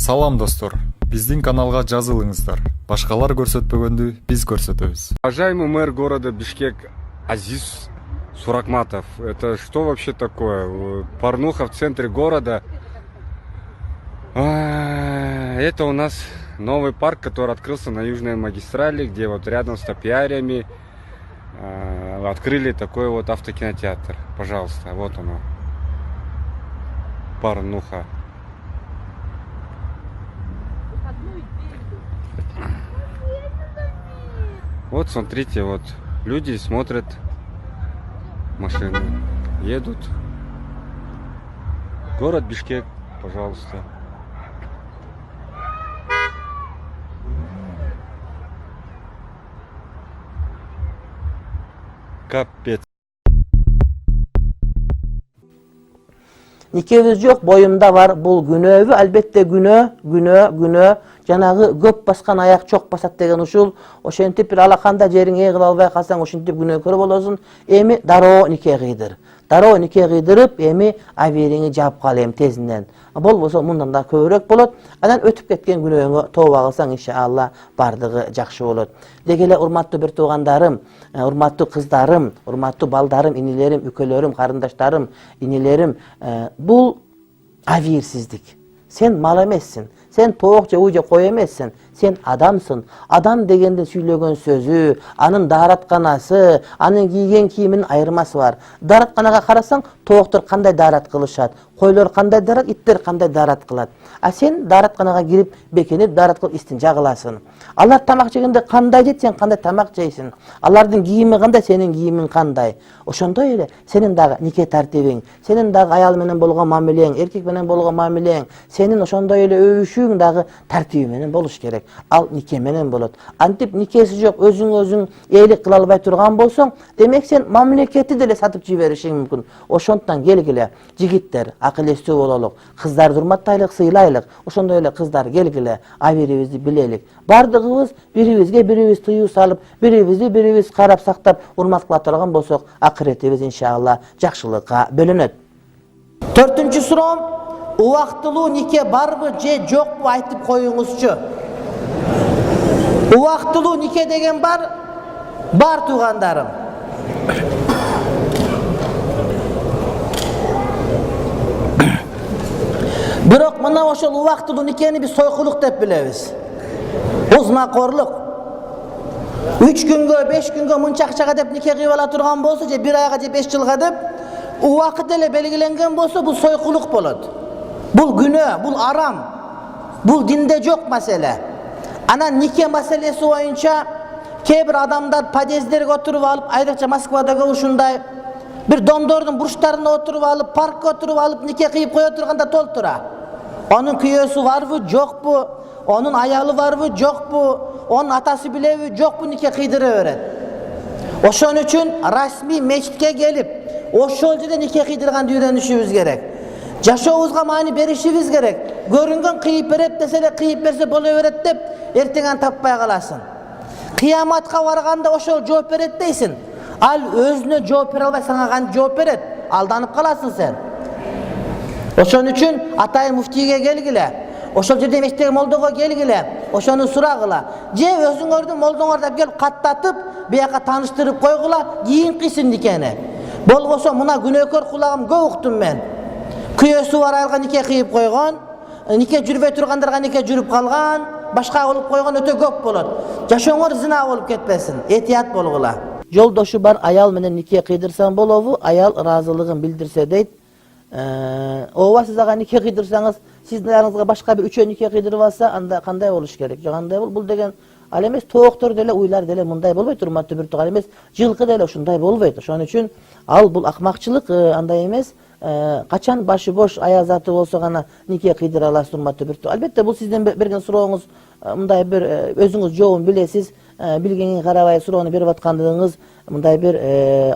Салам достор, биздин каналга жазылыңыздар. Башкалар көрсөтпөгөндү биз көрсөтөбүз. Уважаемый мэр города Бишкек Азиз Суракматов, это что вообще такое? Порнуха в центре города. Это у нас новый парк, который открылся на Южной магистрали, где вот рядом с топиариями открыли такой вот автокинотеатр. Пожалуйста, вот оно. Порнуха. Вот смотрите, вот люди смотрят машины, едут. Город Бишкек, пожалуйста. Капец. Никебиз жок, боюмда бар. Бул күнөөбү? Албетте күнөө. Жанагы көп баскан аяк чок басат деген ушул. Ошентип бир алаканда жериңе кыла албай калсаң, ошентип күнөөкөр болосуң. Эми дароо нике кыйдыр. Дароо нике кыйдырып, эми абериңи жаап кал эми тезинен. Болбосо мындан да көбүрөөк болот. Анан өтүп кеткен күнөөңө тооба кылсаң, иншалла бардыгы жакшы болот. Деги эле урматтуу бир туугандарым, урматтуу кыздарым, урматтуу балдарым, инилерим, үкөлөрүм, карындаштарым, инилерим, бул абийирсиздик. Сен мал эмессиң. Сен тоок же уй же кой эмессиң. Сен адамсың. Адам дегенде сүйлөгөн сөзү, анын daarатканасы, анын кийген кийиминин айырмасы бар. Daarатканага карасаң, тооктор кандай daarат кылышат, койлор кандай daarат, иттер кандай daarат кылат. А сен daarатканага кирип, бекенип daarат кылып истинжа кыласың. Алар тамак жегенде кандай жейт, сен кандай тамак жейсиң. Алардын кийими кандай, сенин кийимиң кандай. Ошондой эле сенин дагы нике тартибиң, сенин дагы аял менен болгон мамилең, эркек менен болгон мамилең, сенин ошондой эле өбүшүүң дагы тартиби менен болуш керек. Ал нике менен болот. Антип никеси жок, өзүң ээлик кыла албай турган болсоң, демек сен мамлекетти деле сатып жиберишиң мүмкүн. Ошондон келгиле, жигиттер, акыл эстүү бололук, кыздарды урматтайлык, сыйлайлык. Ошондой эле кыздар келгиле, абийирибизди билелик. Бардыгыбыз бирибизге бирибиз тыюу салып, бирибизди бирибиз карап сактап, урмат кыла турган болсок, акыретибиз иншалла жакшылыкка бөлөнөт. 4-чү суроом, убактылуу нике барбы же жокпу айтып коюңузчу. Убактылуу нике деген бар туугандарым. Бирок мына ошол убактылуу никени биз сойкулук деп билебиз. Узмакорлук. 3 күнгө, 5 күнгө мынча акчага деп нике кыйып ала турган болсо, же 1 айга же 5 жылга деп, убакыт эле белгиленген болсо, бул сойкулук болот. Бул күнөө, бул арам. Бул динде жок маселе. Анан нике маселеси боюнча кээ бир адамдар подъездерге отуруп алып, айрыкча Москвадагы ушундай бир домдордун бурчтарына отуруп алып, паркка отуруп алып нике кыйып кое турганда толтура. Онун күйөөсү барбы, жокпу? Онун аялы барбы, жокпу? Онун атасы билеби, жокпу нике кыйдыра берет. Ошон үчүн расмий мечитке келип, ошол жерде нике кыйдырганды үйрөнүшүбүз керек. Жашообузга маани беришибиз керек. Көрүнгөн кыйып берет десе эле кыйып берсе боло берет деп, эртең таппай каласың. Кыяматка барганда ошол жооп берет дейсиң. Ал өзүнө жооп бере албай сага кантип жооп берет? Алданып каласың сен. Ошон үчүн атайын муфтийге келгиле. Ошол жерде мечиттеги молдого келгиле. Ошону сурагыла. Же өзүңөрдүн молдоңорду келип каттатып, бияка тааныштырып койгула, кийин кыйсын никени. Болбосо мына күнөөкөр кулагым көп уктум мен. Күйөөсү бар айылга нике кыйып койгон, нике жүрбөй тургандарга нике жүрүп калган, башка болуп койгон өтө көп болот. Жашооңор зина болуп кетпесин, этият болгула. Жолдошу бар аял менен нике кыйдырсаң болобу? Аял ыраазылыгын билдирсе дейт. Ооба сиз ага нике кыйдырсаңыз, сиздин аяныңызга башка бир үчөө нике кыйдырып алса, анда кандай болуш керек? Жок, андай бул деген ал эмес, тооктор деле, уйлар деле мындай болбойт, урматтуу бир тууган эмес, жылкы деле ушундай болбойт. Ошон үчүн ал бул акмакчылык, андай эмес. Качан башы бош аял заты болсо гана нике кыйдыра аласыз, урматтуу бир тууган. Албетте бул сиздин берген сурооңуз, мындай бир өзүңүз жообун билесиз, билгениңе карабай суроону берип аткандыгыңыз мындай бир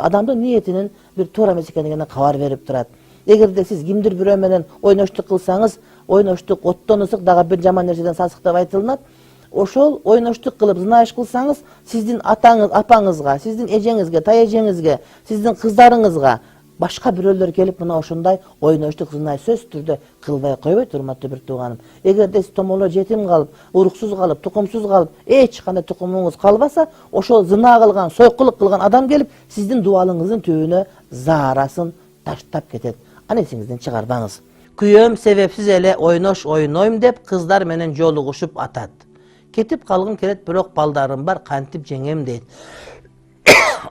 адамдын ниетинин бир туура эмес экендигине кабар берип турат. Эгерде сиз кимдир бирөө менен ойноштук кылсаңыз, ойноштук оттон ысык дагы бир жаман нерседен сасык деп айтылынат. Ошол ойноштук кылып зынайыш кылсаңыз, сиздин атаңыз, апаңызга, сиздин эжеңизге, тайэжеңизге, сиздин кыздарыңызга Başka biröller gelip buna oşunday oynaştık zınay söz türde kılbay koyбойт, урматтуу bir tuğanım. Eger de tomolo jetim kalıp, uruksuz kalıp, tukumsuz kalıp, hiç qanday tukumunuz kalbasa, oşol zina kılgan, soykuluk kılgan adam gelip sizdin dualыңыздын tübüne zaraсын taştap ketet. Anesingizden çıkarbanız. Kүйöm sebepsiz ele oynoyum dep kızlar menen joluguşup atat. Ketip kalgın keret birok baldarım var, kantip jengem deyt.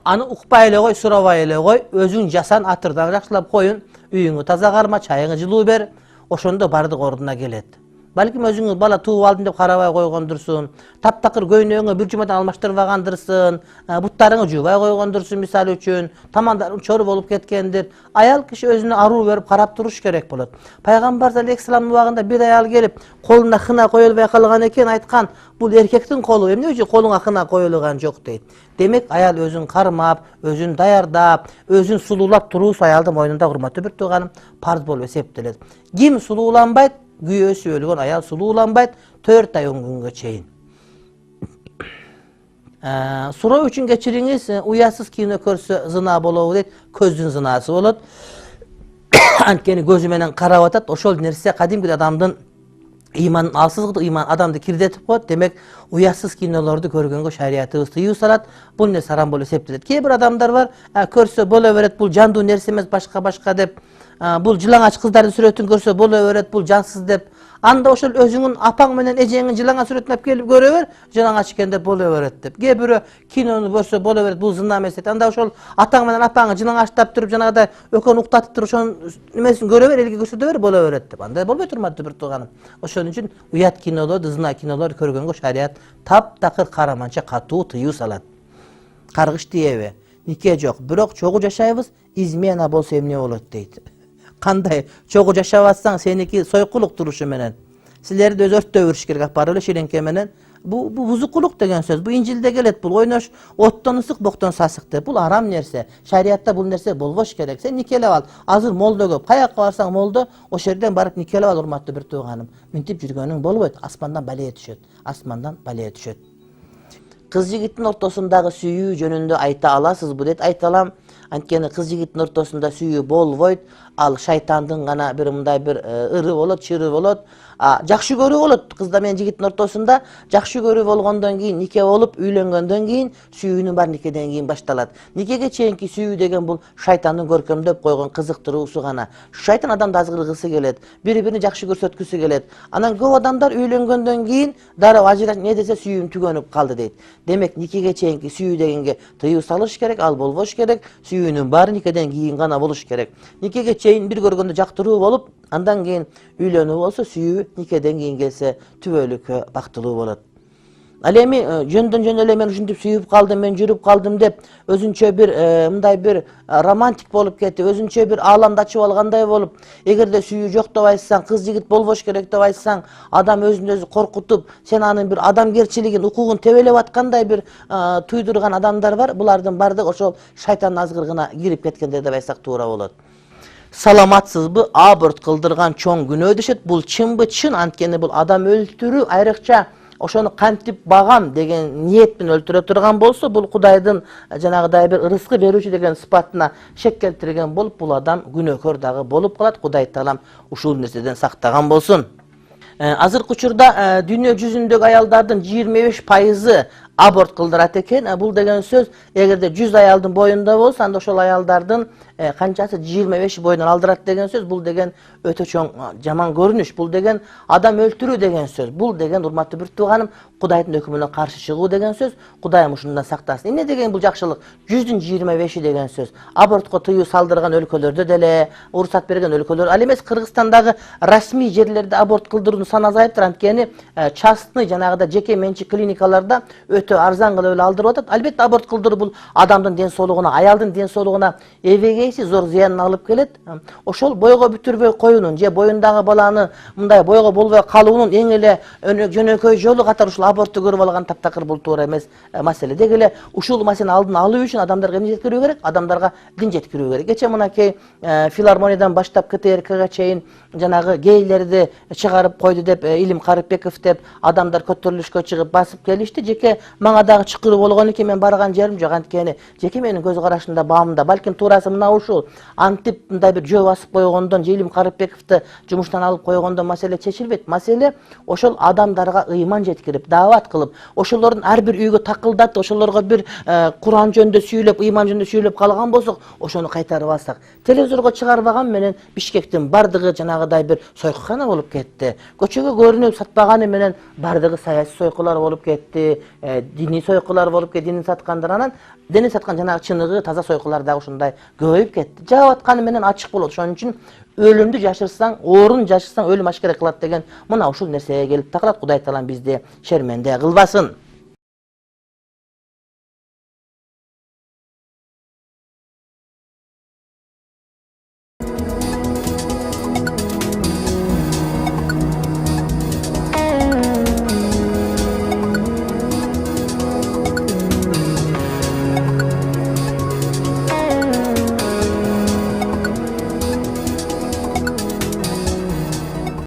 Anı ukpay ele koy, surabay ele koy, özün jasan atırdan jakşılap koyun, üyüңü taza karma, çayıңı жылуу ber, oşondo bardıq orduna gelet. Balkim özüңüz bala tuğup aldın dep karabay koygondursun, taptakır göynöğüңü bir jumadan almaştırbagandırsın, butlarıңı jubay koygondursun misal üçün, tamandarың çoru bolup ketkendir. Ayal kişi özüne aruu verip karap turuş gerek bolat. Paygambar aleyhisselam ubagında bir ayal gelip koluna hına koyulbay kalgan eken aytkan, bul erkektin kolu, emne üçin koluna hına koyulgan jok deyt. Demek ayal özün karmap, özün dayardap, özün sululap turuus ayaldı moynunda hurmatlı bir tuğanım parz bolup eseptilet. Kim sululanbayt, güyösü ölgön ayal sululanbayt 4 ay 10 günge çeyin. Sura üçün geçiriңiz, uyasız kino körse zina bolovu deyt, közdün zinası bolot. Antkeni gözü menen karap atat, oşol nerse kadimki adamdın imanın alsızlığı, iman adamdı kirdetip koyat. Demek uyasız kinolardı körgөнгө şariatыбыз тыюу салат. Бул нерсе харам болуп эсептелет. Кээ бир адамдар бар, көрсө боло берет, бул жандуу нерсе эмес, башка деп. Бул жылаңач кыздардын сүрөтүн көрсө боло берет, бул жансыз деп. Анда ошол өзүңүн апаң менен эжеңин жылаңач сүрөтүн алып келип көрө бер, жылаңач экен деп боло берет деп. Кээ бирөө кинону көрсө боло берет, бул зына эмес дейт. Анда ошол атаң менен апаңы жылаңачтап туруп, жанагыдай экөөнү уктатып туруп, ошонун немесин көрө бер, элге көрсөтө бер, боло берет деп. Андай болбой турматтуу бир тууганым. Ошон үчүн уят кинолорду, зына кинолорду көргөнгө шариат таптакыр караманча катуу тыюу салат. Каргыш диеби? Нике жок, бирок чогуу жашайбыз, измена болсо эмне болот дейт. Кандай чогуу жашап атсаң, сеники сойкулук турушу менен. Силерди өз өрттөп жүрүш керек апарып эле ширеңке менен. Бу бузукулук деген сөз. Бу инжилде келет, бул ойнош оттон ысык, боктон сасык деп. Бул арам нерсе. Шариатта бул нерсе болбош керек. Сен никелеп ал. Азыр молдо көп. Каяка барсаң молдо, ошол жерден барып никелеп ал, урматтуу бир тууганым. Минтип жүргөнүң болбойт. Асмандан балия түшөт. Асмандан балия түшөт. Кыз жигиттин ортосундагы сүйүү жөнүндө айта аласызбы дейт. Айта алам. Анткени кыз жигиттин ортосунда сүйүү болбойт. Ал шайтандын гана бир мындай бир ыры болот, чыры болот. Жакшы көрүү болот. Кызда менен жигиттин ортосунда жакшы көрүү болгондон кийин, нике болуп, үйлөнгөндөн кийин сүйүүнүн бар никеден кийин башталат. Никеге чейинки сүйүү деген бул шайтандын көркөмдөп койгон кызыктыруусу гана. Шайтан адамды азгыргысы келет, бири-биrini жакшы көрсөткүсү келет. Анан көп адамдар үйлөнгөндөн кийин дароо ажыраш не десе сүйүүм түгөнүп калды дейт. Демек никеге чейинки сүйүү дегенге тыюу салыш керек, ал болбош керек. Сүйүүнүн баары никеден кийин гана болуш керек. Никеге чейин бир көргөндө жактыруу болуп, андан кийин үйлөнүү болсо сүйүү никеден кийин келсе түбөлүккө бактылуу болот. Ал эми жөндөн жөн эле мен ушинтип сүйүп калдым, мен жүрүп калдым деп өзүнчө бир мындай бир романтик болуп кетип, өзүнчө бир ааламды ачып алгандай болуп, эгерде сүйүү жок деп айтсаң, кыз жигит болбош керек деп айтсаң, адам өзүн өзү коркутуп, сен анын бир адамгерчилигин, укугун тебелеп аткандай бир туйдурган адамдар бар. Булардын бардыгы ошол шайтандын азгырыгына кирип кеткендер деп айтсак туура болот. Саламатсызбы, аборт кылдырган чоң күнөө дешет. Бул чынбы? Чын. Анткени бул адам өлтүрүү, айрыкча ошону кантип багам деген ниет менен өлтүрө турган болсо, бул Кудайдын жанагыдай бир ырыскы берүүчү деген сыпатына шек келтирген болуп, бул адам күнөөкөр дагы болуп калат. Кудай таалам ушул нерседен сактаган болсун. Азыркы учурда дүйнө жүзүндөгү аялдардын 25% аборт кылдырат экен. Бул деген сөз, эгерде 100 аялдын боюнда болсо, анда ошол аялдардын канчасы 25 боюнан алдырат деген сөз. Бул деген өтө чоң жаман көрүнүш. Бул деген адам өлтүрүү деген сөз. Бул деген, урматтуу бир тууганым, Кудайдын өкүмүнө каршы чыгуу деген сөз. Кудайым ушундан сактасын. Эмне деген бул жакшылык? 100дүн 25 деген сөз. Абортко тыюу салдырган өлкөлөрдө деле, уруксат берген өлкөлөр, ал эмес Кыргызстандагы расмий жерлерде аборт кылдыруунун саны азайыптыр. Анткени частный жанагыда жеке менчик клиникаларда өтө арзан кылып эле алдырып атат. Албетте аборт кылдыруу бул адамдын ден соолугуна, аялдын ден соолугуна эбегейси зор зыянын алып келет. Ошол бойго бүтүрбөй коюунун же боюндагы баланы мындай бойго болбой калуунун эң эле жөнөкөй жолу катары ушул абортту көрүп алган таптакыр бул туура эмес маселе. Деги эле ушул маселени алдын алуу үчүн адамдарга эмне жеткирүү керек? Адамдарга дин жеткирүү керек. Кече мынакей филармониядан баштап КТРКга чейин жанагы гейлерди чыгарып койду деп Илим Карыпбеков деп адамдар көтөрүлүшкө чыгып басып келишти. Жеке Maňa dagы çykyrı bolgany ki men bargan jerim jok, antkeni jeki meniň göz garaşynda baamda balkim tuurasy mına uşul. Antip mындай bir jөө basyp koýgondon, Jelim Karipbekovdy jumuşdan alyp koýgondon mesele çeçilbet. Mesele oşol adamlarga ыйман jetkirip, dawat kılıp, oşolorun her bir üýge takyldat, oşolorga bir Kur'an jönde süýlep, ыйман jönde süýlep kalgan bolsak, oşonu kaytarıp alsak. Telewizorga çygarbagan menen Bişkektin bardygy janagıday bir soýkuxana bolup ketdi. Köçege görünüp satbagany menen bardygy saýasy soýkular bolup ketdi, dini soýkular bolup ketdi, dini satkandyranan, dini satkan janagy çynygy, taza soýkular da uşunday göýüp ketdi. Jawap atkany menen açyk bolot. Şonuň üçin ölümdü yaşırsan, oorun yaşırsan ölüm aşkara kılat degen mına uşul nerseye gelip takılat. Kuday talan bizde şermende kılbasın.